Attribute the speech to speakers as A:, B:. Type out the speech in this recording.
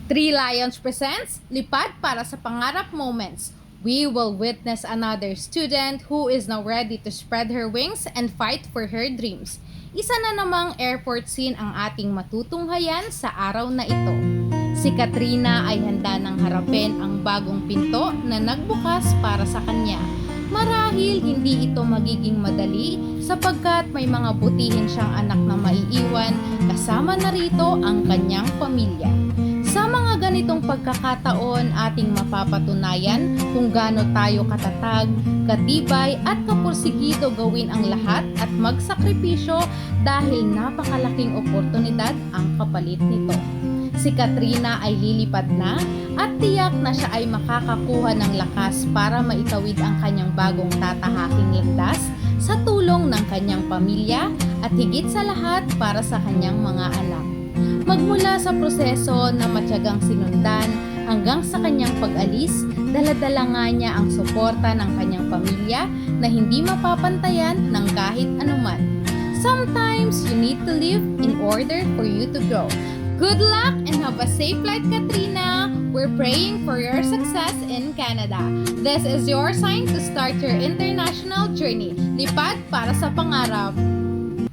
A: Three Lions presents Lipad para sa Pangarap Moments. We will witness another student who is now ready to spread her wings and fight for her dreams. Isa na namang airport scene ang ating matutunghayan sa araw na ito. Si Katrina ay handa nang harapin ang bagong pinto na nagbukas para sa kanya. Marahil hindi ito magiging madali sapagkat may mga butihin siyang anak na maiiwan, kasama na rito ang kanyang pamilya. Sa mga ganitong pagkakataon, ating mapapatunayan kung gaano tayo katatag, katibay at kapursigido gawin ang lahat at magsakripisyo dahil napakalaking oportunidad ang kapalit nito. Si Katrina ay lilipad na at tiyak na siya ay makakakuha ng lakas para maitawid ang kanyang bagong tatahaking landas sa tulong ng kanyang pamilya at higit sa lahat para sa kanyang mga anak. Magmula sa proseso na matyagang sinundan hanggang sa kanyang pag-alis, dala-dala nga niya ang suporta ng kanyang pamilya na hindi mapapantayan ng kahit anuman. Sometimes you need to live in order for you to grow. Good luck and have a safe flight, Katrina! We're praying for your success in Canada. This is your sign to start your international journey. Lipad para sa pangarap!